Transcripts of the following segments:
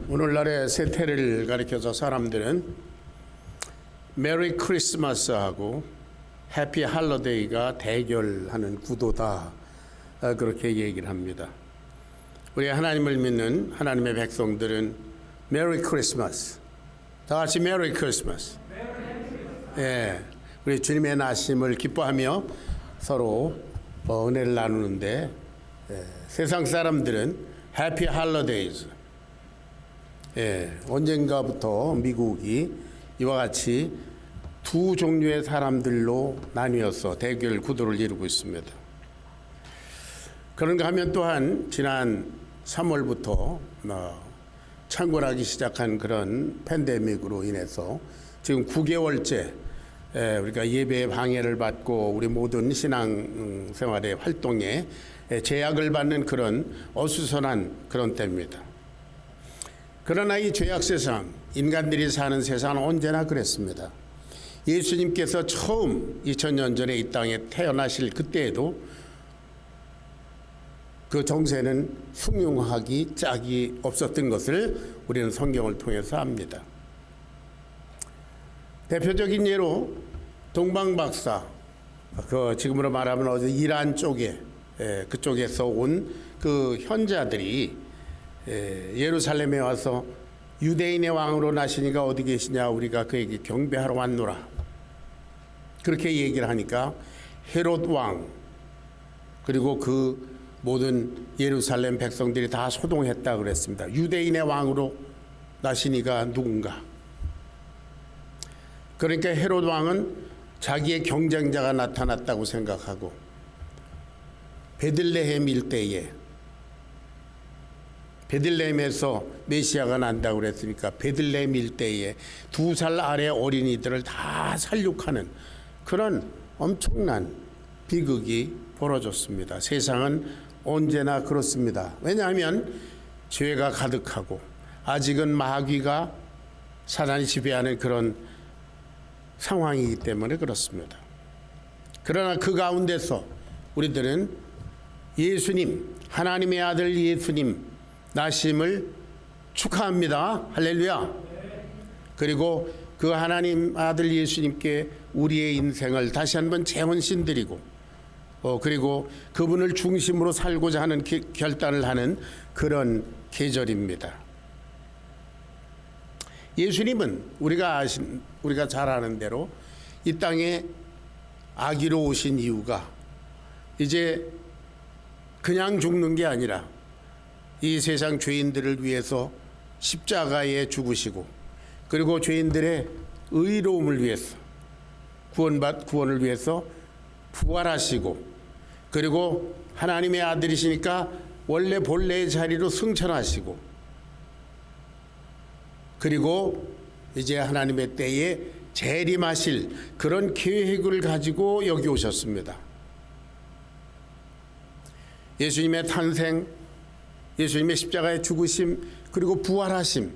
오늘날의 세태를 가리켜서 사람들은 메리 크리스마스하고 해피 할러데이가 대결하는 구도다, 그렇게 얘기를 합니다. 우리 하나님을 믿는 하나님의 백성들은 메리 크리스마스, 다 같이 메리 크리스마스. 예, 우리 주님의 나심을 기뻐하며 서로 은혜를 나누는데, 세상 사람들은 해피 할러데이즈. 언젠가부터 미국이 이와 같이 두 종류의 사람들로 나뉘어서 대결 구도를 이루고 있습니다. 그런가 하면 또한 지난 3월부터 창궐하기 시작한 그런 팬데믹으로 인해서 지금 9개월째 우리가 예배의 방해를 받고 우리 모든 신앙생활의 활동에 제약을 받는 그런 어수선한 그런 때입니다. 그러나 이 죄악 세상, 인간들이 사는 세상은 언제나 그랬습니다. 예수님께서 처음 2000년 전에 이 땅에 태어나실 그때에도 그 정세는 흉흉하기 짝이 없었던 것을 우리는 성경을 통해서 압니다. 대표적인 예로 동방박사, 지금으로 말하면 어제 이란 쪽에 그쪽에서 온 그 현자들이 예루살렘에 와서 유대인의 왕으로 나시니가 어디 계시냐, 우리가 그에게 경배하러 왔노라, 그렇게 얘기를 하니까 헤롯 왕 그리고 그 모든 예루살렘 백성들이 다 소동했다 그랬습니다. 유대인의 왕으로 나시니가 누군가. 그러니까 헤롯 왕은 자기의 경쟁자가 나타났다고 생각하고 베들레헴 일대에, 베들레헴에서 메시아가 난다고 그랬으니까 베들레헴 일대에 2살 아래 어린이들을 다 살육하는 그런 엄청난 비극이 벌어졌습니다. 세상은 언제나 그렇습니다. 왜냐하면 죄가 가득하고 아직은 마귀가 사단이 지배하는 그런 상황이기 때문에 그렇습니다. 그러나 그 가운데서 우리들은 예수님, 하나님의 아들 예수님 나심을 축하합니다. 할렐루야. 그리고 그 하나님 아들 예수님께 우리의 인생을 다시 한번 재혼신드리고 그리고 그분을 중심으로 살고자 하는 결단을 하는 그런 계절입니다. 예수님은 우리가 잘 아는 대로 이 땅에 아기로 오신 이유가 이제 그냥 죽는 게 아니라 이 세상 죄인들을 위해서 십자가에 죽으시고 그리고 죄인들의 의로움을 위해서 구원을 위해서 부활하시고 그리고 하나님의 아들이시니까 원래 본래의 자리로 승천하시고 그리고 이제 하나님의 때에 재림하실 그런 계획을 가지고 여기 오셨습니다. 예수님의 탄생, 예수님의 십자가의 죽으심, 그리고 부활하심,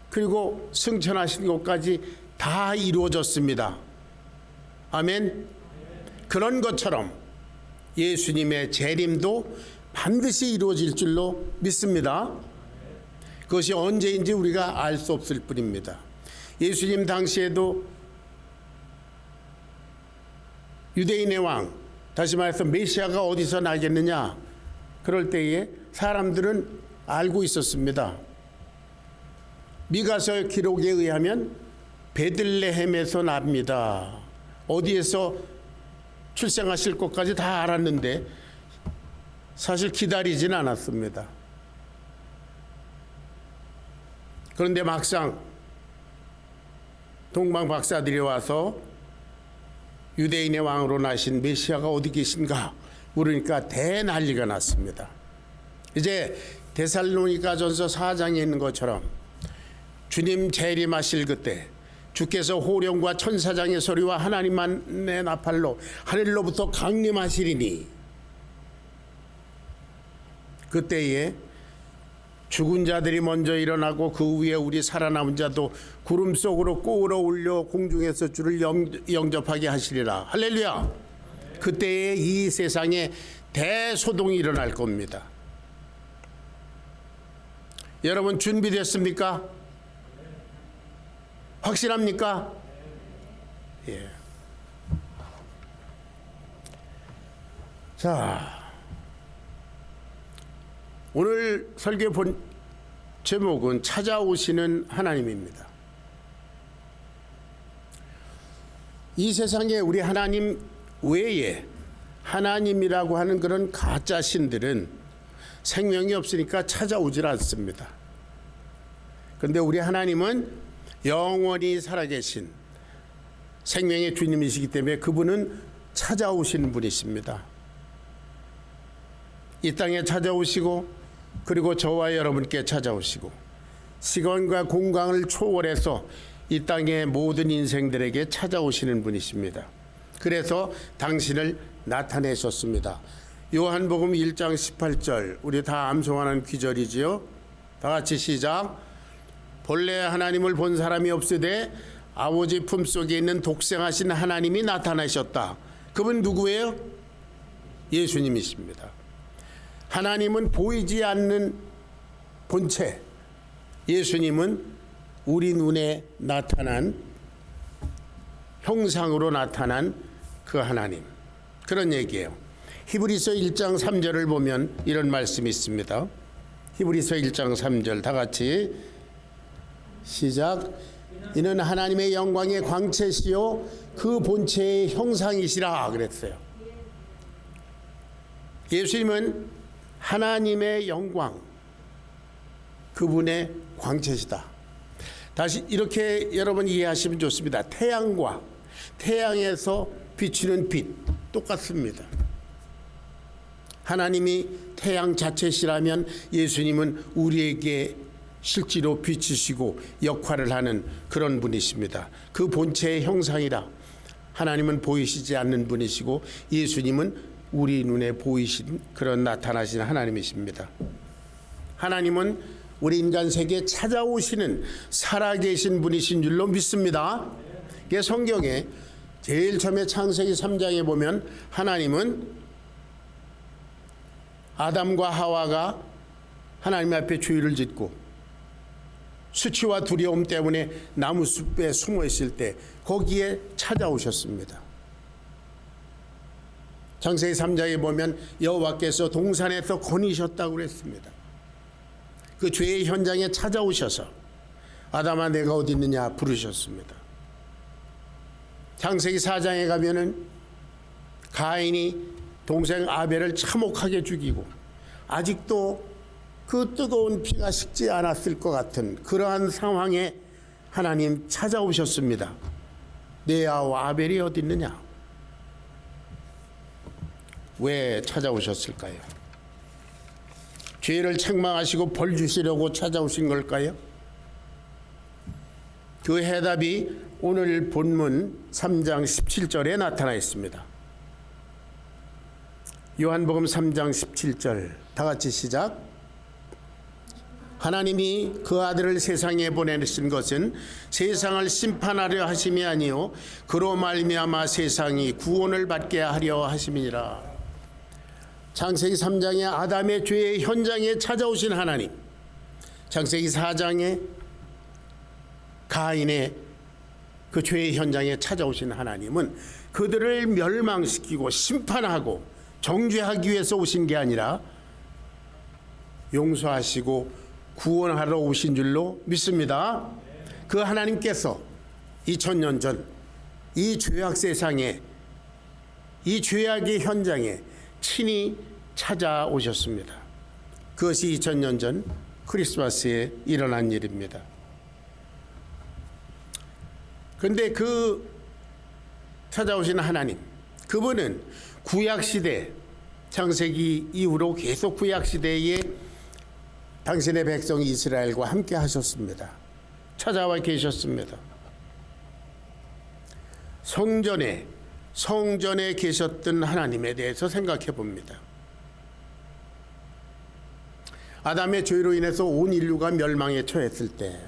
그리고 승천하신 것까지 다 이루어졌습니다. 아멘. 그런 것처럼 예수님의 재림도 반드시 이루어질 줄로 믿습니다. 그것이 언제인지 우리가 알 수 없을 뿐입니다. 예수님 당시에도 유대인의 왕, 다시 말해서 메시아가 어디서 나겠느냐, 그럴 때에 사람들은 알고 있었습니다. 미가서 기록에 의하면 베들레헴에서 납니다. 어디에서 출생하실 것까지 다 알았는데 사실 기다리진 않았습니다. 그런데 막상 동방 박사들이 와서 유대인의 왕으로 나신 메시아가 어디 계신가 물으니까 대난리가 났습니다. 이제 데살로니가전서 4장에 있는 것처럼 주님 재림하실 그때 주께서 호령과 천사장의 소리와 하나님만의 나팔로 하늘로부터 강림하시리니 그때에 죽은 자들이 먼저 일어나고 그 위에 우리 살아남은 자도 구름 속으로 끌어올려 공중에서 주를 영접하게 하시리라. 할렐루야. 그때에 이 세상에 대소동이 일어날 겁니다. 여러분 준비됐습니까? 확실합니까? 예. 자, 오늘 설교 본 제목은 찾아오시는 하나님입니다. 이 세상에 우리 하나님 외에 하나님이라고 하는 그런 가짜 신들은 생명이 없으니까 찾아오질 않습니다. 그런데 우리 하나님은 영원히 살아계신 생명의 주님이시기 때문에 그분은 찾아오시는 분이십니다. 이 땅에 찾아오시고 그리고 저와 여러분께 찾아오시고 시간과 공간을 초월해서 이 땅의 모든 인생들에게 찾아오시는 분이십니다. 그래서 당신을 나타내셨습니다. 요한복음 1장 18절 우리 다 암송하는 귀절이지요. 다 같이 시작. 본래 하나님을 본 사람이 없으되 아버지 품속에 있는 독생하신 하나님이 나타나셨다. 그분 누구예요? 예수님이십니다. 하나님은 보이지 않는 본체, 예수님은 우리 눈에 나타난 형상으로 나타난 그 하나님, 그런 얘기예요. 히브리서 1장 3절을 보면 이런 말씀이 있습니다. 히브리서 1장 3절 다 같이 시작. 이는 하나님의 영광의 광채시요 그 본체의 형상이시라 그랬어요. 예수님은 하나님의 영광, 그분의 광채시다. 다시 이렇게 여러분 이해하시면 좋습니다. 태양과 태양에서 비추는 빛 똑같습니다. 하나님이 태양 자체시라면 예수님은 우리에게 실제로 비추시고 역할을 하는 그런 분이십니다. 그 본체의 형상이라. 하나님은 보이시지 않는 분이시고 예수님은 우리 눈에 보이신 그런 나타나신 하나님이십니다. 하나님은 우리 인간 세계에 찾아오시는 살아계신 분이신 줄로 믿습니다. 이게 성경에 제일 처음에 창세기 3장에 보면 하나님은 아담과 하와가 하나님 앞에 주의를 짓고 수치와 두려움 때문에 나무 숲에 숨어 있을 때 거기에 찾아오셨습니다. 창세기 3장에 보면 여호와께서 동산에서 거니셨다고 그랬습니다. 그 죄의 현장에 찾아오셔서 아담아 내가 어디 있느냐 부르셨습니다. 창세기 4장에 가면은 가인이 동생 아벨을 참혹하게 죽이고 아직도 그 뜨거운 피가 식지 않았을 것 같은 그러한 상황에 하나님 찾아오셨습니다. 내 아우 아벨이 어디 있느냐? 왜 찾아오셨을까요? 죄를 책망하시고 벌 주시려고 찾아오신 걸까요? 그 해답이 오늘 본문 3장 17절에 나타나 있습니다. 요한복음 3장 17절 다 같이 시작. 하나님이 그 아들을 세상에 보내신 것은 세상을 심판하려 하심이 아니요 그로 말미암아 세상이 구원을 받게 하려 하심이니라. 창세기 3장에 아담의 죄의 현장에 찾아오신 하나님, 창세기 4장에 가인의 그 죄의 현장에 찾아오신 하나님은 그들을 멸망시키고 심판하고 정죄하기 위해서 오신 게 아니라 용서하시고 구원하러 오신 줄로 믿습니다. 그 하나님께서 2000년 전 이 죄악 세상에, 이 죄악의 현장에 친히 찾아오셨습니다. 그것이 2000년 전 크리스마스에 일어난 일입니다. 그런데 그 찾아오신 하나님, 그분은 구약시대, 창세기 이후로 계속 구약시대에 당신의 백성 이스라엘과 함께 하셨습니다. 찾아와 계셨습니다. 성전에 계셨던 하나님에 대해서 생각해 봅니다. 아담의 죄로 인해서 온 인류가 멸망에 처했을 때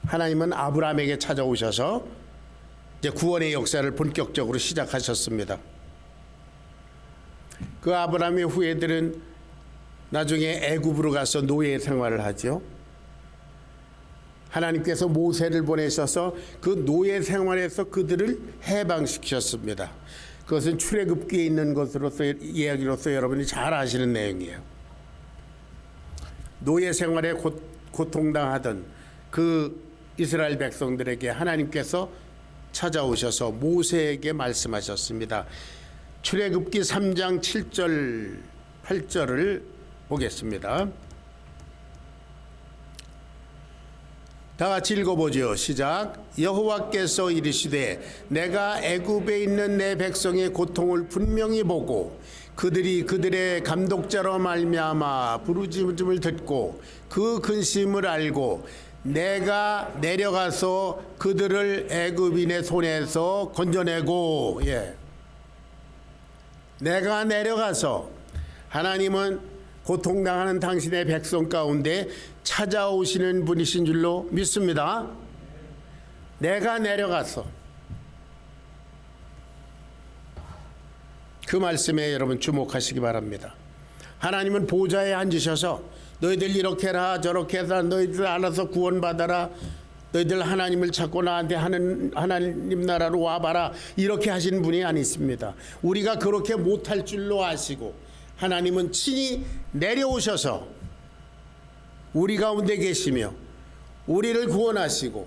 하나님은 아브라함에게 찾아오셔서 이제 구원의 역사를 본격적으로 시작하셨습니다. 그 아브라함의 후예들은 나중에 애굽으로 가서 노예 생활을 하죠. 하나님께서 모세를 보내셔서 그 노예 생활에서 그들을 해방시키셨습니다. 그것은 출애굽기에 있는 것으로서 이야기로서 여러분이 잘 아시는 내용이에요. 노예 생활에 고통당하던 그 이스라엘 백성들에게 하나님께서 찾아오셔서 모세에게 말씀하셨습니다. 출애굽기 3장 7절 8절을 보겠습니다. 다 같이 읽어보죠. 시작. 여호와께서 이르시되 내가 애굽에 있는 내 백성의 고통을 분명히 보고 그들이 그들의 감독자로 말미암아 부르짖음을 듣고 그 근심을 알고 내가 내려가서 그들을 애굽인의 손에서 건져내고, 내가 내려가서, 하나님은 고통당하는 당신의 백성 가운데 찾아오시는 분이신 줄로 믿습니다. 내가 내려가서. 그 말씀에 여러분 주목하시기 바랍니다. 하나님은 보좌에 앉으셔서 너희들 이렇게 해라 저렇게 해라 너희들 알아서 구원받아라 너희들 하나님을 찾고 나한테 하나님 나라로 와봐라 이렇게 하신 분이 아니십니다. 우리가 그렇게 못할 줄로 아시고 하나님은 친히 내려오셔서 우리 가운데 계시며 우리를 구원하시고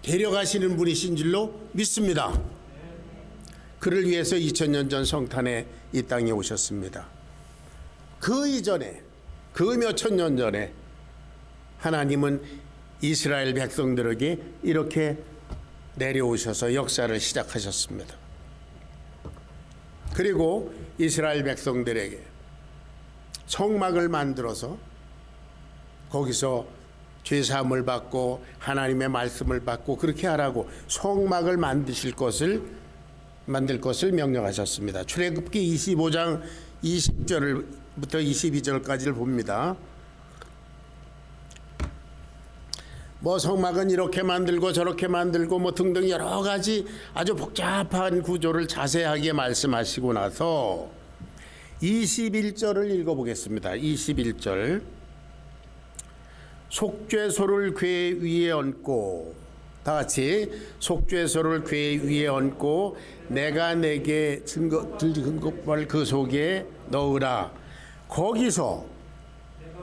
데려가시는 분이신 줄로 믿습니다. 그를 위해서 2000년 전 성탄에 이 땅에 오셨습니다. 그 이전에 그 몇천 년 전에 하나님은 이스라엘 백성들에게 이렇게 내려오셔서 역사를 시작하셨습니다. 그리고 이스라엘 백성들에게 성막을 만들어서 거기서 죄사함을 받고 하나님의 말씀을 받고 그렇게 하라고 성막을 만들 것을 명령하셨습니다. 출애굽기 25장 20절부터 22절까지를 봅니다. 뭐 성막은 이렇게 만들고 저렇게 만들고 뭐 등등 여러 가지 아주 복잡한 구조를 자세하게 말씀하시고 나서 21절을 읽어보겠습니다. 21절. 속죄소를 궤 위에 얹고, 다 같이 속죄소를 궤 위에 얹고 내가 내게 증거를 그 속에 넣으라. 거기서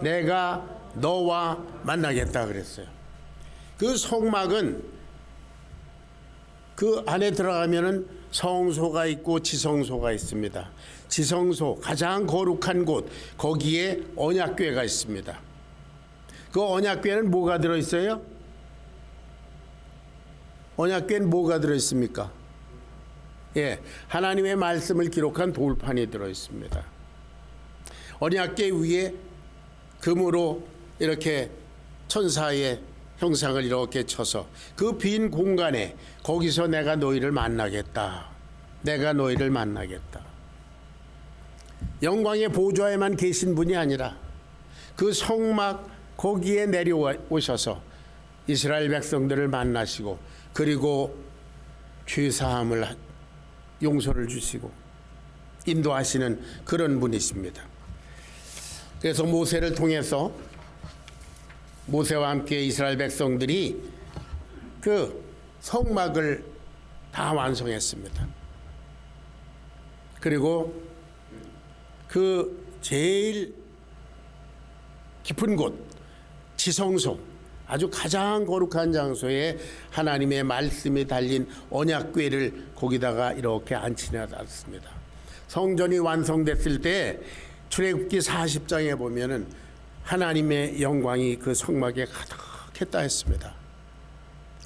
내가 너와 만나겠다 그랬어요. 그 성막은 그 안에 들어가면은 성소가 있고 지성소가 있습니다. 지성소 가장 거룩한 곳 거기에 언약궤가 있습니다. 그 언약궤는 뭐가 들어있어요? 언약궤는 뭐가 들어있습니까? 하나님의 말씀을 기록한 돌판이 들어있습니다. 언약궤 위에 금으로 이렇게 천사의 형상을 이렇게 쳐서 그 빈 공간에 거기서 내가 너희를 만나겠다. 내가 너희를 만나겠다. 영광의 보좌에만 계신 분이 아니라 그 성막 거기에 내려오셔서 이스라엘 백성들을 만나시고 그리고 죄사함을 용서를 주시고 인도하시는 그런 분이십니다. 그래서 모세를 통해서 모세와 함께 이스라엘 백성들이 그 성막을 다 완성했습니다. 그리고 그 제일 깊은 곳 지성소 아주 가장 거룩한 장소에 하나님의 말씀이 달린 언약궤를 거기다가 이렇게 앉히놨습니다. 성전이 완성됐을 때 출애굽기 40장에 보면은 하나님의 영광이 그 성막에 가득했다 했습니다.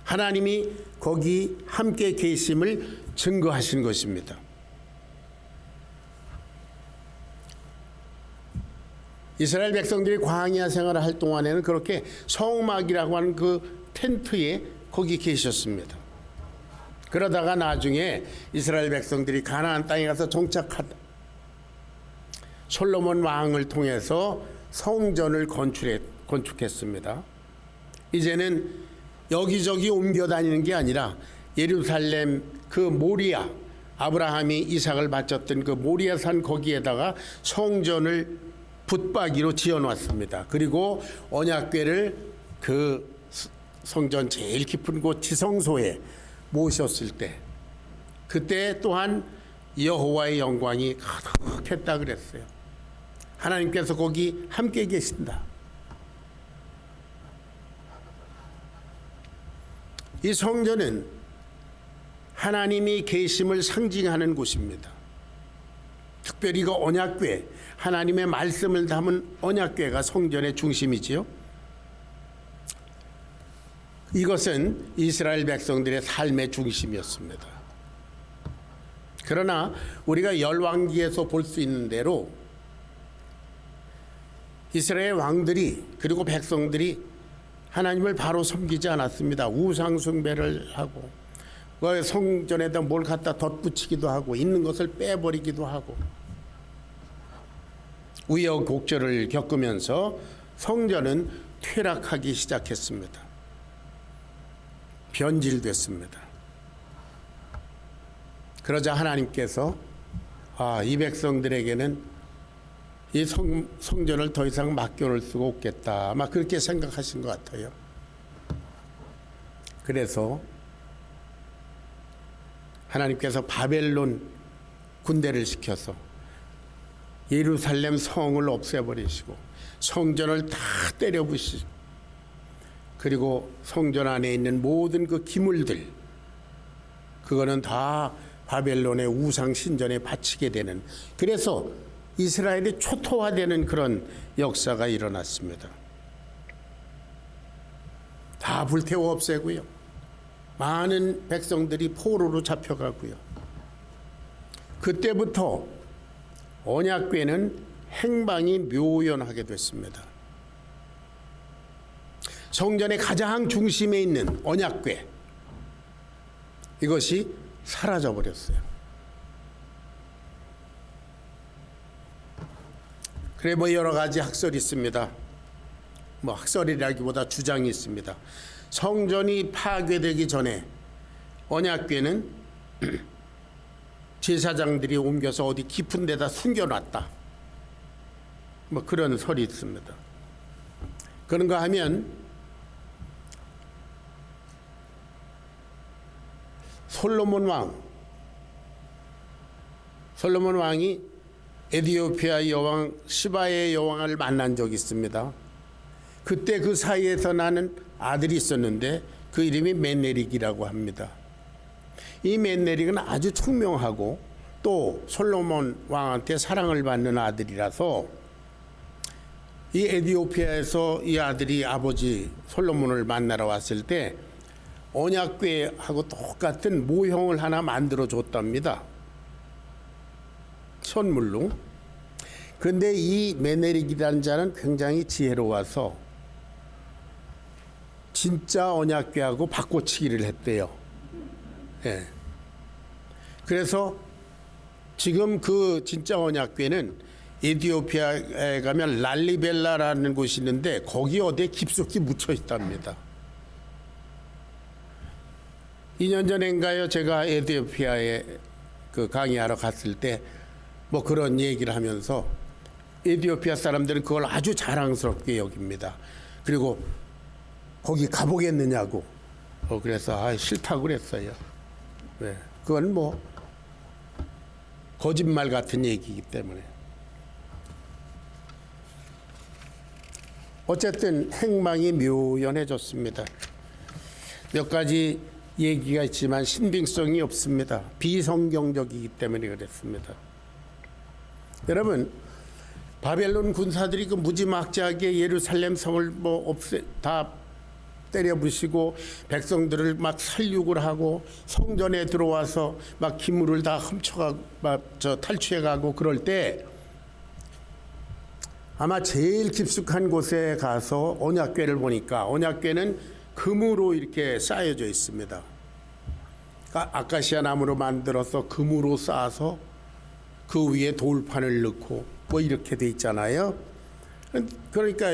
하나님이 거기 함께 계심을 증거하신 것입니다. 이스라엘 백성들이 광야 생활을 할 동안에는 그렇게 성막이라고 하는 그 텐트에 거기 계셨습니다. 그러다가 나중에 이스라엘 백성들이 가나안 땅에 가서 정착하다 솔로몬 왕을 통해서 성전을 건축했습니다. 이제는 여기저기 옮겨 다니는 게 아니라 예루살렘 그 모리아 아브라함이 이삭을 바쳤던 그 모리아산 거기에다가 성전을 붙박이로 지어놨습니다. 그리고 언약궤를 그 성전 제일 깊은 곳 지성소에 모셨을 때, 그때 또한 여호와의 영광이 가득했다 그랬어요. 하나님께서 거기 함께 계신다. 이 성전은 하나님이 계심을 상징하는 곳입니다. 특별히 그 언약궤, 하나님의 말씀을 담은 언약궤가 성전의 중심이지요. 이것은 이스라엘 백성들의 삶의 중심이었습니다. 그러나 우리가 열왕기에서 볼 수 있는 대로 이스라엘 왕들이 그리고 백성들이 하나님을 바로 섬기지 않았습니다. 우상 숭배를 하고 성전에다 뭘 갖다 덧붙이기도 하고 있는 것을 빼버리기도 하고 우여곡절을 겪으면서 성전은 퇴락하기 시작했습니다. 변질됐습니다. 그러자 하나님께서 이 백성들에게는 이 성전을 더 이상 맡겨놓을 수가 없겠다, 아마 그렇게 생각하신 것 같아요. 그래서 하나님께서 바벨론 군대를 시켜서 예루살렘 성을 없애버리시고 성전을 다 때려부시고, 그리고 성전 안에 있는 모든 그 기물들, 그거는 다 바벨론의 우상 신전에 바치게 되는, 그래서 이스라엘이 초토화되는 그런 역사가 일어났습니다. 다 불태워 없애고요. 많은 백성들이 포로로 잡혀가고요. 그때부터 언약궤는 행방이 묘연하게 됐습니다. 성전의 가장 중심에 있는 언약궤, 이것이 사라져버렸어요. 그래 여러 가지 학설이 있습니다. 학설이라기보다 주장이 있습니다. 성전이 파괴되기 전에 언약궤는 제사장들이 옮겨서 어디 깊은 데다 숨겨놨다, 그런 설이 있습니다. 그런가 하면 솔로몬 왕이 에티오피아 여왕 시바의 여왕을 만난 적이 있습니다. 그때 그 사이에서 나는 아들이 있었는데 그 이름이 메네릭이라고 합니다. 이 메네릭은 아주 총명하고 또 솔로몬 왕한테 사랑을 받는 아들이라서 이 에티오피아에서 이 아들이 아버지 솔로몬을 만나러 왔을 때 언약궤하고 똑같은 모형을 하나 만들어 줬답니다. 선물로. 그런데 이 메네릭이라는 자는 굉장히 지혜로워서 진짜 언약궤하고 바꿔치기를 했대요. 예. 그래서 지금 그 진짜 언약궤는 에티오피아에 가면 랄리벨라라는 곳이 있는데 거기 어디에 깊숙이 묻혀 있답니다. 2년 전인가요, 제가 에티오피아에 그 강의하러 갔을 때 그런 얘기를 하면서 에티오피아 사람들은 그걸 아주 자랑스럽게 여깁니다. 그리고 거기 가보겠느냐고. 그래서 싫다고 그랬어요. 네. 그건 거짓말 같은 얘기이기 때문에. 어쨌든 행방이 묘연해졌습니다. 몇 가지 얘기가 있지만 신빙성이 없습니다. 비성경적이기 때문에 그랬습니다. 여러분, 바벨론 군사들이 그 무지막지하게 예루살렘 성을 다 때려부시고 백성들을 막 살육을 하고 성전에 들어와서 막 기물을 다 훔쳐가고 탈취해가고 그럴 때 아마 제일 깊숙한 곳에 가서 언약궤를 보니까 언약궤는 금으로 이렇게 쌓여져 있습니다. 아카시아 나무로 만들어서 금으로 쌓아서 그 위에 돌판을 넣고 이렇게 돼 있잖아요. 그러니까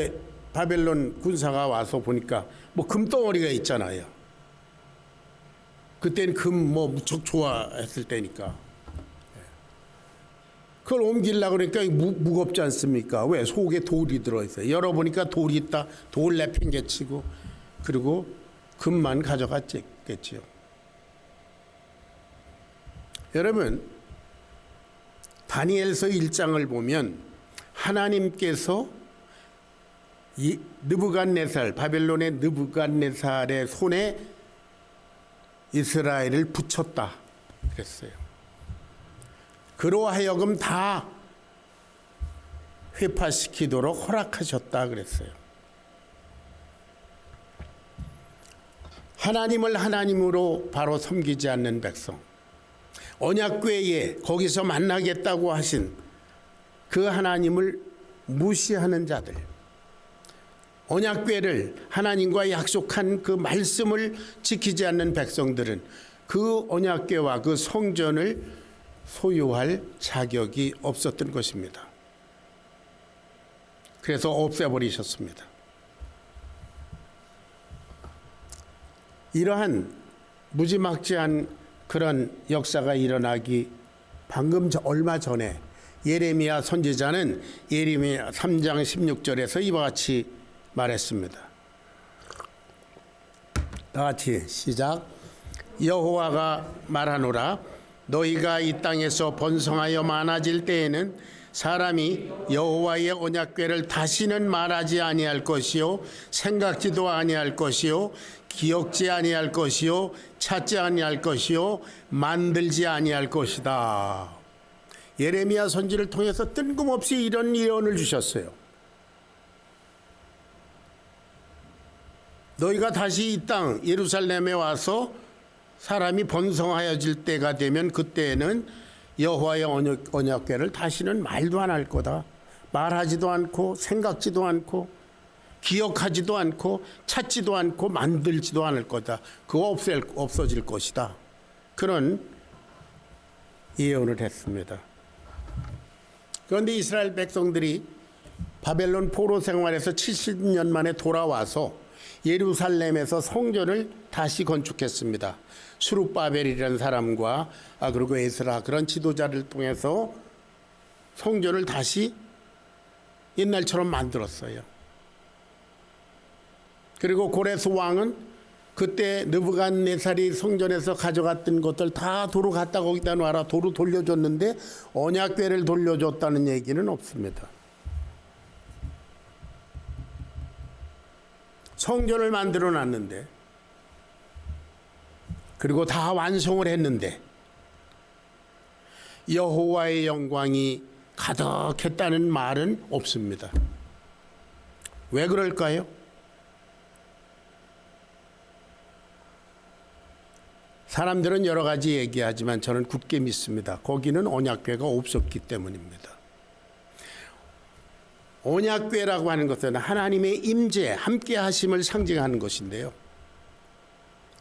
바벨론 군사가 와서 보니까 금덩어리가 있잖아요. 그때는 금 무척 좋아했을 때니까. 그걸 옮기려고 그러니까 무겁지 않습니까? 왜? 속에 돌이 들어있어요. 열어보니까 돌이 있다. 돌 내팽개치고 그리고 금만 가져갔겠지요. 여러분, 다니엘서 1장을 보면 하나님께서 이 느부갓네살, 바벨론의 느부갓네살의 손에 이스라엘을 붙였다 그랬어요. 그로 하여금 다 회파시키도록 허락하셨다 그랬어요. 하나님을 하나님으로 바로 섬기지 않는 백성, 언약궤에 거기서 만나겠다고 하신 그 하나님을 무시하는 자들, 언약궤를 하나님과 약속한 그 말씀을 지키지 않는 백성들은 그 언약궤와 그 성전을 소유할 자격이 없었던 것입니다. 그래서 없애버리셨습니다. 이러한 무지막지한 그런 역사가 일어나기 방금 얼마 전에 예레미야 선지자는 예레미야 3장 16절에서 이와 같이 말했습니다. 다 같이 시작. 여호와가 말하노라. 너희가 이 땅에서 번성하여 많아질 때에는 사람이 여호와의 언약궤를 다시는 말하지 아니할 것이요 생각지도 아니할 것이요 기억지 아니할 것이요 찾지 아니할 것이요 만들지 아니할 것이다. 예레미야 선지를 통해서 뜬금없이 이런 예언을 주셨어요. 너희가 다시 이 땅 예루살렘에 와서 사람이 번성하여질 때가 되면 그때에는 여호와의 언약궤를 다시는 말도 안 할 거다. 말하지도 않고 생각지도 않고 기억하지도 않고 찾지도 않고 만들지도 않을 거다. 그거 없어질 것이다. 그런 예언을 했습니다. 그런데 이스라엘 백성들이 바벨론 포로 생활에서 70년 만에 돌아와서 예루살렘에서 성전을 다시 건축했습니다. 수룹바벨이라는 사람과 그리고 에스라 그런 지도자를 통해서 성전을 다시 옛날처럼 만들었어요. 그리고 고레스 왕은 그때 느부갓네살이 성전에서 가져갔던 것들 다 도로 갖다 거기다 놔라 도로 돌려줬는데 언약궤를 돌려줬다는 얘기는 없습니다. 성전을 만들어 놨는데 그리고 다 완성을 했는데 여호와의 영광이 가득했다는 말은 없습니다. 왜 그럴까요? 사람들은 여러 가지 얘기하지만 저는 굳게 믿습니다. 거기는 언약궤가 없었기 때문입니다. 언약궤라고 하는 것은 하나님의 임재, 함께 하심을 상징하는 것인데요.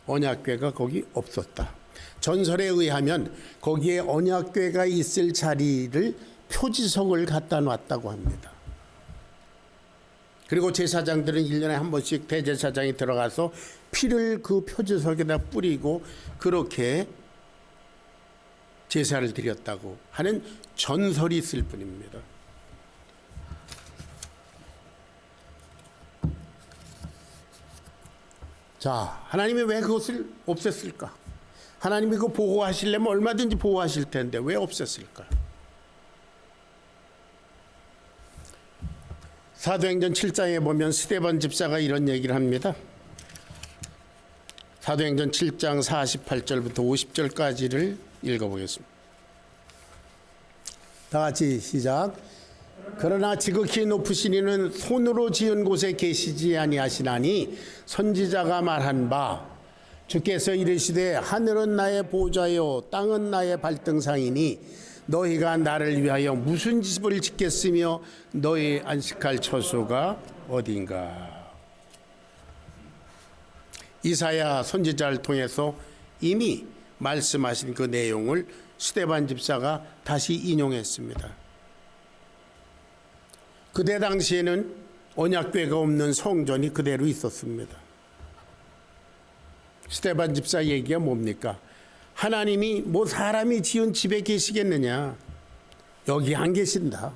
언약궤가 거기 없었다. 전설에 의하면 거기에 언약궤가 있을 자리를 표지석을 갖다 놨다고 합니다. 그리고 제사장들은 1년에 한 번씩 대제사장이 들어가서 피를 그 표지석에다 뿌리고 그렇게 제사를 드렸다고 하는 전설이 있을 뿐입니다. 자, 하나님이 왜 그것을 없앴을까? 하나님이 그거 보호하시려면 얼마든지 보호하실 텐데 왜 없앴을까? 사도행전 7장에 보면 스데반 집사가 이런 얘기를 합니다. 사도행전 7장 48절부터 50절까지를 읽어보겠습니다. 다 같이 시작. 그러나 지극히 높으신 이는 손으로 지은 곳에 계시지 아니하시나니 선지자가 말한 바 주께서 이르시되 하늘은 나의 보좌요 땅은 나의 발등상이니 너희가 나를 위하여 무슨 집을 짓겠으며 너희 안식할 처소가 어딘가. 이사야 선지자를 통해서 이미 말씀하신 그 내용을 스데반 집사가 다시 인용했습니다. 그때 당시에는 언약궤가 없는 성전이 그대로 있었습니다. 스데반 집사 얘기가 뭡니까? 하나님이 뭐 사람이 지은 집에 계시겠느냐? 여기 안 계신다.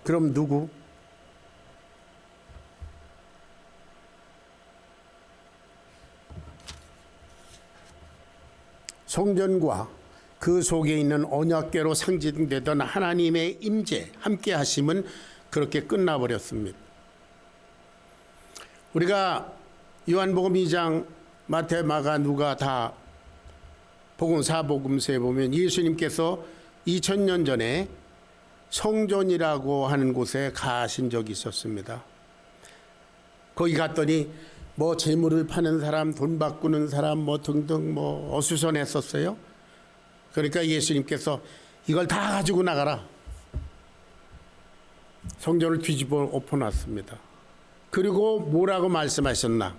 그럼 누구? 성전과 그 속에 있는 언약궤로 상징되던 하나님의 임재, 함께 하심은 그렇게 끝나버렸습니다. 우리가 요한복음 2장, 마태, 마가, 누가 다 복음 사복음서에 보면 예수님께서 2000년 전에 성전이라고 하는 곳에 가신 적이 있었습니다. 거기 갔더니 뭐 재물을 파는 사람, 돈 바꾸는 사람 뭐 등등 뭐 어수선했었어요. 그러니까 예수님께서 이걸 다 가지고 나가라. 성전을 뒤집어 엎어놨습니다. 그리고 뭐라고 말씀하셨나?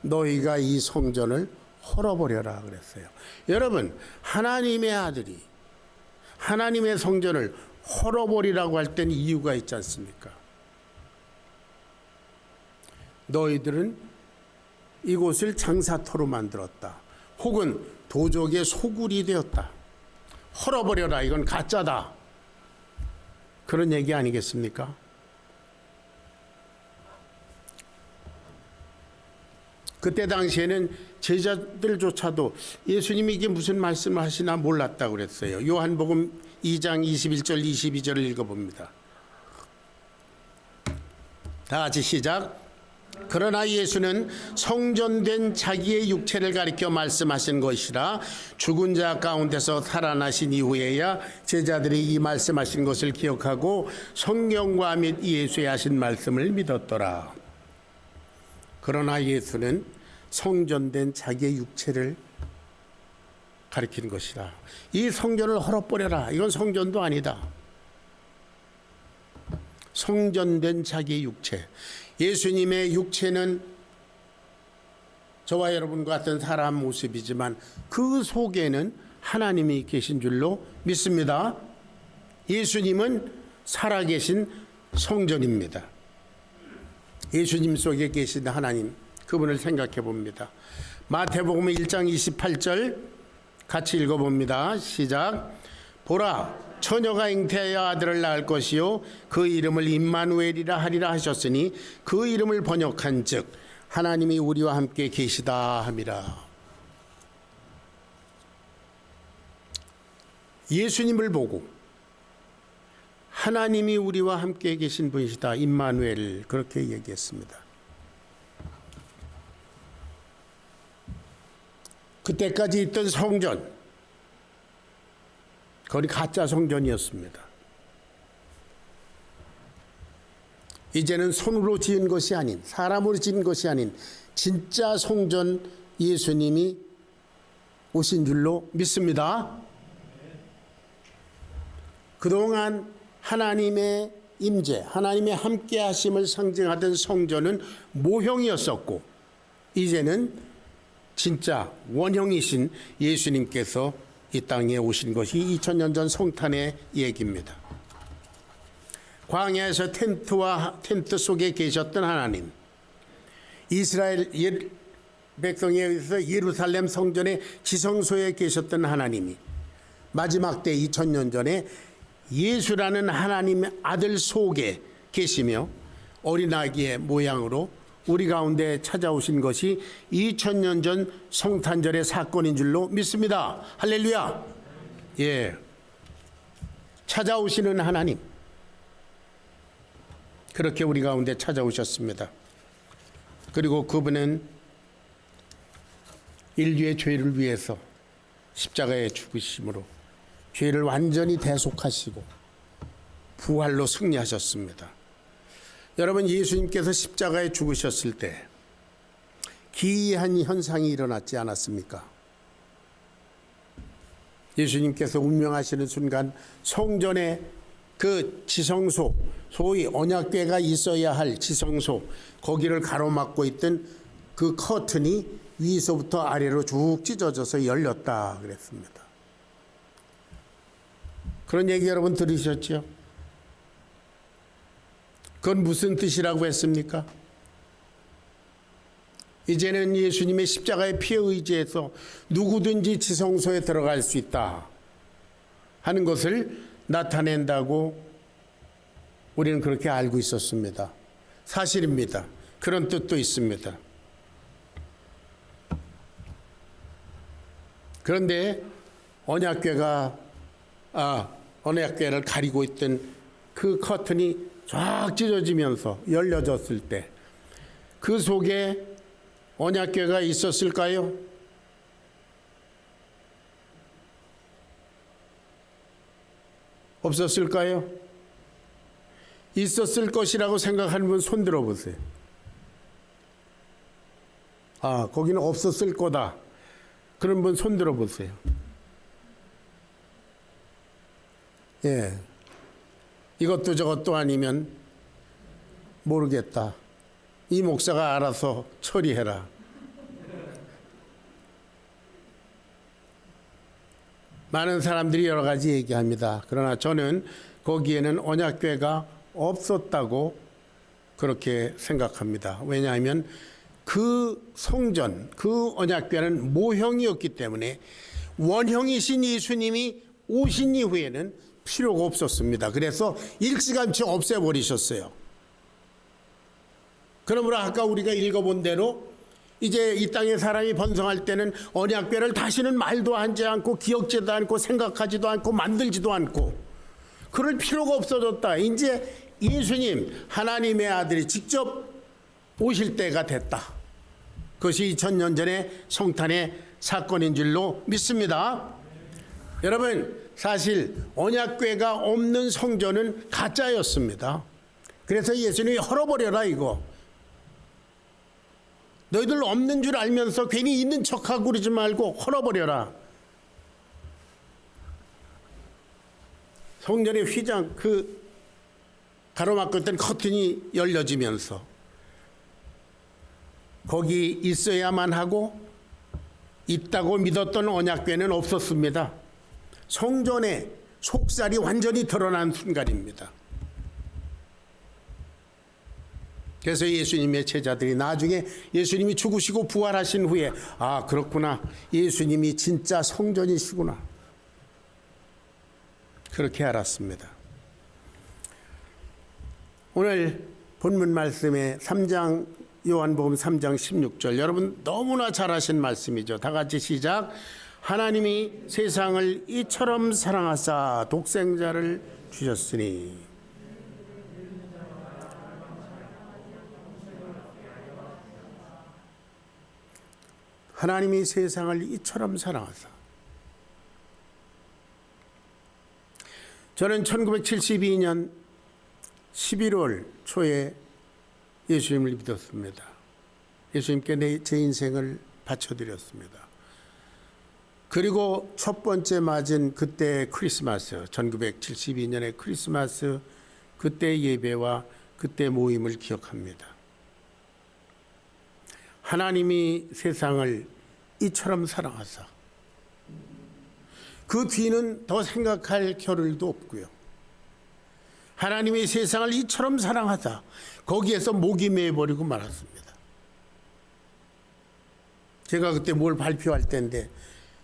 너희가 이 성전을 헐어버려라 그랬어요. 여러분, 하나님의 아들이 하나님의 성전을 헐어버리라고 할 때는 이유가 있지 않습니까? 너희들은 이곳을 장사터로 만들었다. 혹은 도적의 소굴이 되었다. 헐어버려라. 이건 가짜다. 그런 얘기 아니겠습니까? 그때 당시에는 제자들조차도 예수님이 이게 무슨 말씀을 하시나 몰랐다고 그랬어요. 요한복음 2장 21절 22절을 읽어봅니다. 다 같이 시작. 그러나 예수는 성전된 자기의 육체를 가리켜 말씀하신 것이라 죽은 자 가운데서 살아나신 이후에야 제자들이 이 말씀하신 것을 기억하고 성경과 및 예수의 하신 말씀을 믿었더라. 그러나 예수는 성전된 자기의 육체를 가리킨 것이라. 이 성전을 헐어버려라. 이건 성전도 아니다. 성전된 자기의 육체. 예수님의 육체는 저와 여러분과 같은 사람 모습이지만 그 속에는 하나님이 계신 줄로 믿습니다. 예수님은 살아계신 성전입니다. 예수님 속에 계신 하나님, 그분을 생각해 봅니다. 마태복음 1장 28절 같이 읽어봅니다. 시작. 보라, 처녀가 잉태하여 아들을 낳을 것이요 그 이름을 임마누엘이라 하리라 하셨으니 그 이름을 번역한 즉 하나님이 우리와 함께 계시다 함이라. 예수님을 보고 하나님이 우리와 함께 계신 분이시다, 임마누엘, 그렇게 얘기했습니다. 그때까지 있던 성전, 거기 가짜 성전이었습니다. 이제는 손으로 지은 것이 아닌, 사람으로 지은 것이 아닌 진짜 성전 예수님이 오신 줄로 믿습니다. 그동안 하나님의 임재, 하나님의 함께 하심을 상징하던 성전은 모형이었었고 이제는 진짜 원형이신 예수님께서 이 땅에 오신 것이 2000년 전 성탄의 얘기입니다. 광야에서 텐트 속에 계셨던 하나님, 이스라엘 백성에 의해서 예루살렘 성전의 지성소에 계셨던 하나님이 마지막 때 2000년 전에 예수라는 하나님의 아들 속에 계시며 어린아기의 모양으로 우리 가운데 찾아오신 것이 2000년 전 성탄절의 사건인 줄로 믿습니다. 할렐루야. 예, 찾아오시는 하나님, 그렇게 우리 가운데 찾아오셨습니다. 그리고 그분은 인류의 죄를 위해서 십자가에 죽으심으로 죄를 완전히 대속하시고 부활로 승리하셨습니다. 여러분, 예수님께서 십자가에 죽으셨을 때 기이한 현상이 일어났지 않았습니까? 예수님께서 운명하시는 순간 성전의 그 지성소, 소위 언약궤가 있어야 할 지성소, 거기를 가로막고 있던 그 커튼이 위에서부터 아래로 쭉 찢어져서 열렸다 그랬습니다. 그런 얘기 여러분 들으셨죠? 그건 무슨 뜻이라고 했습니까? 이제는 예수님의 십자가의 피에 의지해서 누구든지 지성소에 들어갈 수 있다. 하는 것을 나타낸다고 우리는 그렇게 알고 있었습니다. 사실입니다. 그런 뜻도 있습니다. 그런데 언약궤를 가리고 있던 그 커튼이 쫙 찢어지면서 열려졌을 때 그 속에 언약궤가 있었을까요? 없었을까요? 있었을 것이라고 생각하는 분 손 들어보세요. 거기는 없었을 거다. 그런 분 손 들어보세요. 예. 이것도 저것도 아니면 모르겠다. 이 목사가 알아서 처리해라. 많은 사람들이 여러 가지 얘기합니다. 그러나 저는 거기에는 언약궤가 없었다고 그렇게 생각합니다. 왜냐하면 그 성전, 그 언약궤는 모형이었기 때문에 원형이신 예수님이 오신 이후에는 필요가 없었습니다. 그래서 일찌감치 없애버리셨어요. 그러므로 아까 우리가 읽어본 대로 이제 이 땅에 사람이 번성할 때는 언약궤를 다시는 말도 하지 않고 기억지도 않고 생각하지도 않고 만들지도 않고 그럴 필요가 없어졌다. 이제 예수님 하나님의 아들이 직접 오실 때가 됐다. 그것이 2000년 전의 성탄의 사건인 줄로 믿습니다. 여러분, 사실 언약궤가 없는 성전은 가짜였습니다. 그래서 예수님이 헐어버려라 이거. 너희들 없는 줄 알면서 괜히 있는 척하고 그러지 말고 헐어버려라. 성전의 휘장, 그 가로막고 있던 커튼이 열려지면서 거기 있어야만 하고 있다고 믿었던 언약궤는 없었습니다. 성전의 속살이 완전히 드러난 순간입니다. 그래서 예수님의 제자들이 나중에 예수님이 죽으시고 부활하신 후에 그렇구나. 예수님이 진짜 성전이시구나. 그렇게 알았습니다. 오늘 본문 말씀의 3장 요한복음 3장 16절 여러분 너무나 잘 아신 말씀이죠. 다 같이 시작. 하나님이 세상을 이처럼 사랑하사 독생자를 주셨으니 하나님이 세상을 이처럼 사랑하사. 저는 1972년 11월 초에 예수님을 믿었습니다. 예수님께 제 인생을 바쳐드렸습니다. 그리고 첫 번째 맞은 그때 크리스마스, 1972년의 크리스마스 그때 예배와 그때 모임을 기억합니다. 하나님이 세상을 이처럼 사랑하사. 그 뒤는 더 생각할 겨를도 없고요. 하나님이 세상을 이처럼 사랑하사. 거기에서 목이 메어버리고 말았습니다. 제가 그때 뭘 발표할 때인데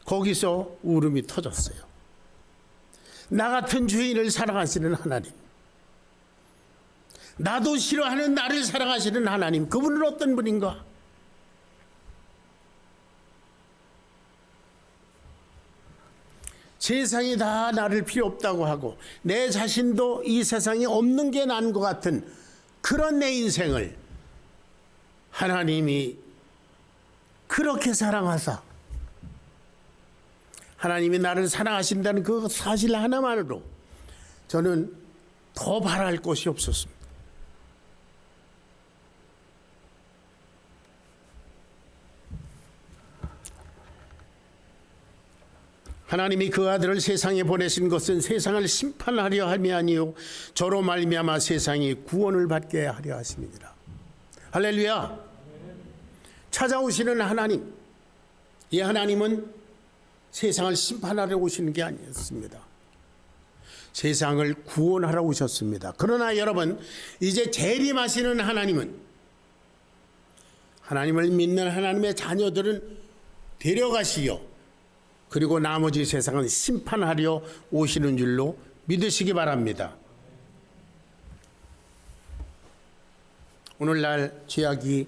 거기서 울음이 터졌어요. 나 같은 죄인을 사랑하시는 하나님, 나도 싫어하는 나를 사랑하시는 하나님, 그분은 어떤 분인가? 세상이 다 나를 필요 없다고 하고 내 자신도 이 세상에 없는 게 난 것 같은 그런 내 인생을 하나님이 그렇게 사랑하사, 하나님이 나를 사랑하신다는 그 사실 하나만으로 저는 더 바랄 것이 없었습니다. 하나님이 그 아들을 세상에 보내신 것은 세상을 심판하려 함이 아니요 저로 말미암아 세상이 구원을 받게 하려 하심이니라. 할렐루야. 찾아오시는 하나님, 이 하나님은 세상을 심판하러 오시는 게 아니었습니다. 세상을 구원하러 오셨습니다. 그러나 여러분, 이제 재림하시는 하나님은, 하나님을 믿는 하나님의 자녀들은 데려가시어 그리고 나머지 세상은 심판하려 오시는 줄로 믿으시기 바랍니다. 오늘날 죄악이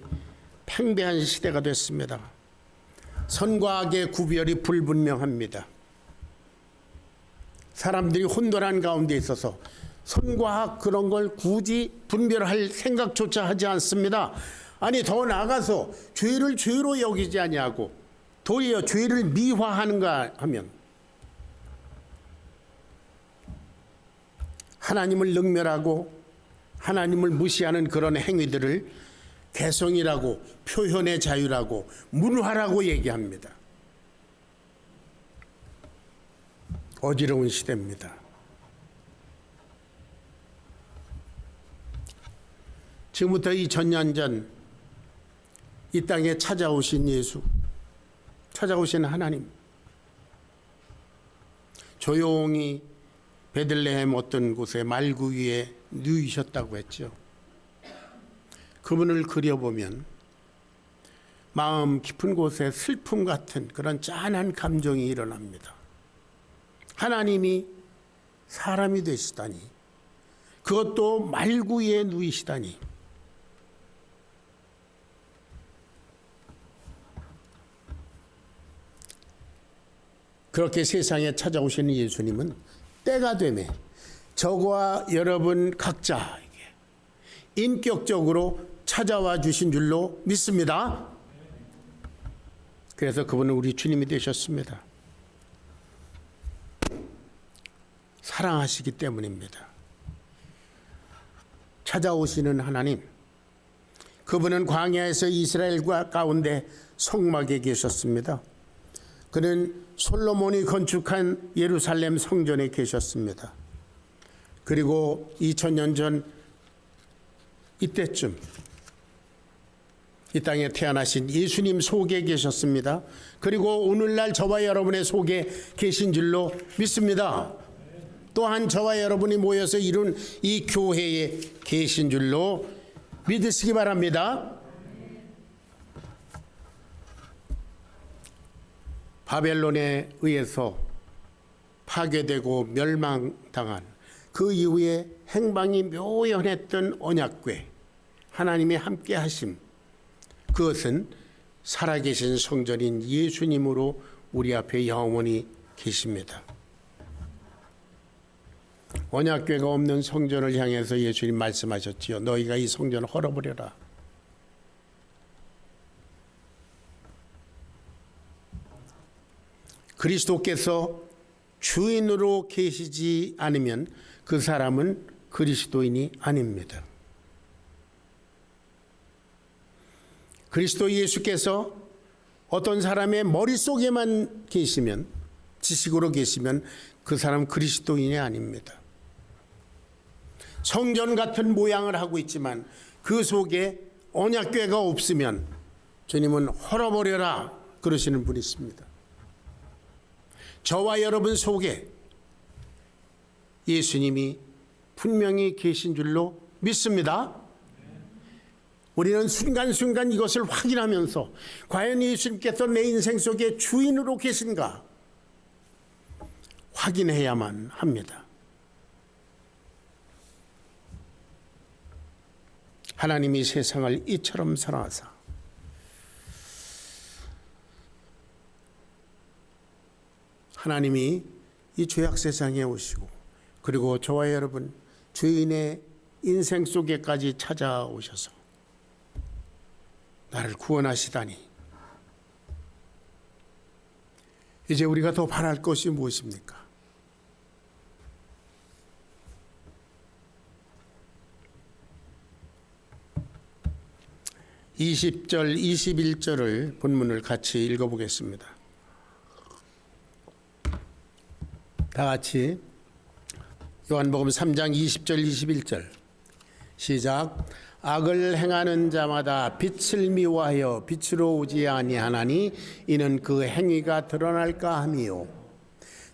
팽배한 시대가 됐습니다. 선과 악의 구별이 불분명합니다. 사람들이 혼돈한 가운데 있어서 선과 악 그런 걸 굳이 분별할 생각조차 하지 않습니다. 아니 더 나아가서 죄를 죄로 여기지 아니하고 도리어 죄를 미화하는가 하면 하나님을 능멸하고 하나님을 무시하는 그런 행위들을 개성이라고 표현의 자유라고 문화라고 얘기합니다. 어지러운 시대입니다. 지금부터 2000년 전 이 땅에 찾아오신 예수, 찾아오신 하나님, 조용히 베들레헴 어떤 곳에 말구 위에 누이셨다고 했죠. 그분을 그려보면 마음 깊은 곳에 슬픔 같은 그런 짠한 감정이 일어납니다. 하나님이 사람이 되시다니, 그것도 말구 위에 누이시다니. 그렇게 세상에 찾아오시는 예수님은 때가 되매 저와 여러분 각자에게 인격적으로 찾아와 주신 줄로 믿습니다. 그래서 그분은 우리 주님이 되셨습니다. 사랑하시기 때문입니다. 찾아오시는 하나님, 그분은 광야에서 이스라엘과 가운데 성막에 계셨습니다. 그는 솔로몬이 건축한 예루살렘 성전에 계셨습니다. 그리고 2000년 전 이때쯤 이 땅에 태어나신 예수님 속에 계셨습니다. 그리고 오늘날 저와 여러분의 속에 계신 줄로 믿습니다. 또한 저와 여러분이 모여서 이룬 이 교회에 계신 줄로 믿으시기 바랍니다. 바벨론에 의해서 파괴되고 멸망당한 그 이후에 행방이 묘연했던 언약궤, 하나님의 함께 하심, 그것은 살아계신 성전인 예수님으로 우리 앞에 영원히 계십니다. 언약궤가 없는 성전을 향해서 예수님 말씀하셨지요. 너희가 이 성전을 헐어버려라. 그리스도께서 주인으로 계시지 않으면 그 사람은 그리스도인이 아닙니다. 그리스도 예수께서 어떤 사람의 머릿속에만 계시면, 지식으로 계시면 그 사람 그리스도인이 아닙니다. 성전 같은 모양을 하고 있지만 그 속에 언약궤가 없으면 주님은 헐어버려라 그러시는 분이 있습니다. 저와 여러분 속에 예수님이 분명히 계신 줄로 믿습니다. 우리는 순간순간 이것을 확인하면서 과연 예수님께서 내 인생 속에 주인으로 계신가 확인해야만 합니다. 하나님이 세상을 이처럼 사랑하사 하나님이 이 죄악 세상에 오시고 그리고 저와 여러분 죄인의 인생 속에까지 찾아오셔서 나를 구원하시다니, 이제 우리가 더 바랄 것이 무엇입니까? (20절) (21절을) 본문을 같이 읽어보겠습니다. 다 같이 요한복음 3장 20절 21절 시작. 악을 행하는 자마다 빛을 미워하여 빛으로 오지 아니하나니 이는 그 행위가 드러날까 함이요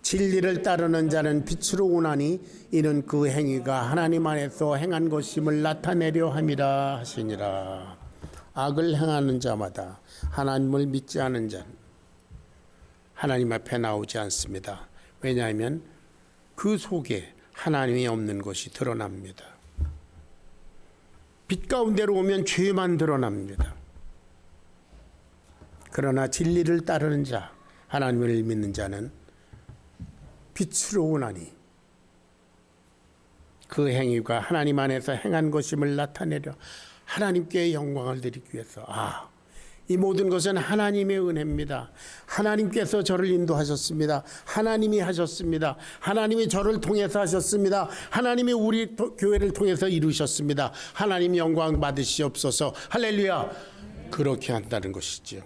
진리를 따르는 자는 빛으로 오나니 이는 그 행위가 하나님 안에서 행한 것임을 나타내려 함이라 하시니라. 악을 행하는 자마다, 하나님을 믿지 않은 자, 하나님 앞에 나오지 않습니다. 왜냐하면 그 속에 하나님이 없는 것이 드러납니다. 빛 가운데로 오면 죄만 드러납니다. 그러나 진리를 따르는 자, 하나님을 믿는 자는 빛으로 오나니 그 행위가 하나님 안에서 행한 것임을 나타내려 하나님께 영광을 드리기 위해서 이 모든 것은 하나님의 은혜입니다. 하나님께서 저를 인도하셨습니다. 하나님이 하셨습니다. 하나님이 저를 통해서 하셨습니다. 하나님이 우리 교회를 통해서 이루셨습니다. 하나님 영광 받으시옵소서. 할렐루야. 그렇게 한다는 것이죠.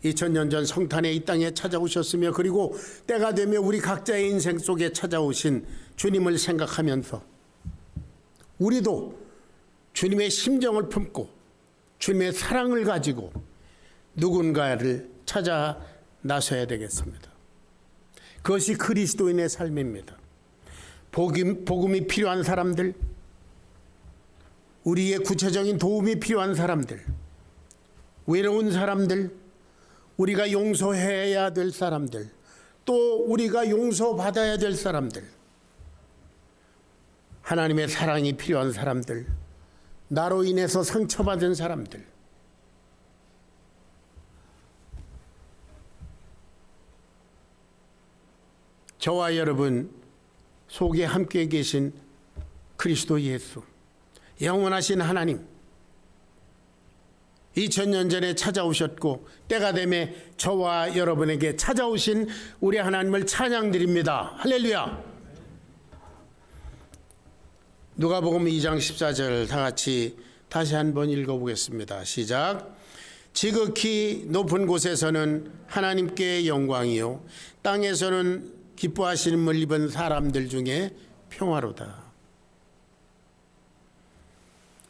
2000년 전 성탄에 이 땅에 찾아오셨으며 그리고 때가 되며 우리 각자의 인생 속에 찾아오신 주님을 생각하면서 우리도 주님의 심정을 품고 주님의 사랑을 가지고 누군가를 찾아 나서야 되겠습니다. 그것이 그리스도인의 삶입니다. 복음이 필요한 사람들, 우리의 구체적인 도움이 필요한 사람들, 외로운 사람들, 우리가 용서해야 될 사람들, 또 우리가 용서받아야 될 사람들, 하나님의 사랑이 필요한 사람들, 나로 인해서 상처받은 사람들, 저와 여러분 속에 함께 계신 그리스도 예수, 영원하신 하나님, 2000년 전에 찾아오셨고 때가 되매 저와 여러분에게 찾아오신 우리 하나님을 찬양드립니다. 할렐루야. 누가복음 2장 14절 다 같이 다시 한번 읽어보겠습니다. 시작. 지극히 높은 곳에서는 하나님께 영광이요 땅에서는 기뻐하심을 입은 사람들 중에 평화로다.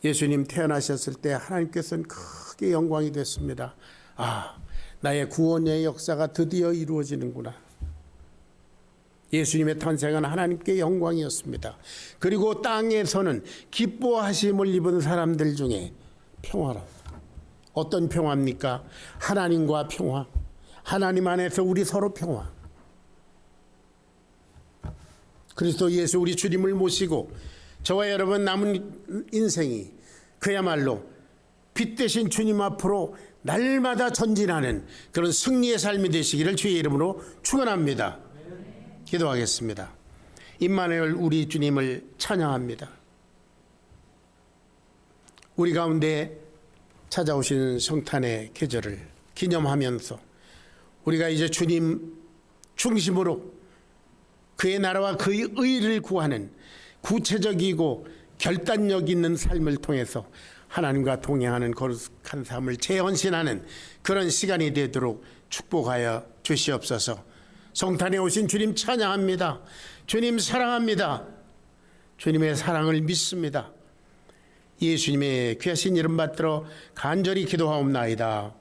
예수님 태어나셨을 때 하나님께서는 크게 영광이 됐습니다. 나의 구원의 역사가 드디어 이루어지는구나. 예수님의 탄생은 하나님께 영광이었습니다. 그리고 땅에서는 기뻐하심을 입은 사람들 중에 평화로다. 어떤 평화입니까? 하나님과 평화. 하나님 안에서 우리 서로 평화. 그리스도 예수 우리 주님을 모시고 저와 여러분 남은 인생이 그야말로 빛 대신 주님 앞으로 날마다 전진하는 그런 승리의 삶이 되시기를 주의 이름으로 축원합니다. 기도하겠습니다. 임마누엘 우리 주님을 찬양합니다. 우리 가운데 찾아오신 성탄의 계절을 기념하면서 우리가 이제 주님 중심으로 그의 나라와 그의 의를 구하는 구체적이고 결단력 있는 삶을 통해서 하나님과 동행하는 거룩한 삶을 재헌신하는 그런 시간이 되도록 축복하여 주시옵소서. 성탄에 오신 주님 찬양합니다. 주님 사랑합니다. 주님의 사랑을 믿습니다. 예수님의 귀하신 이름 받들어 간절히 기도하옵나이다.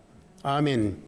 아멘.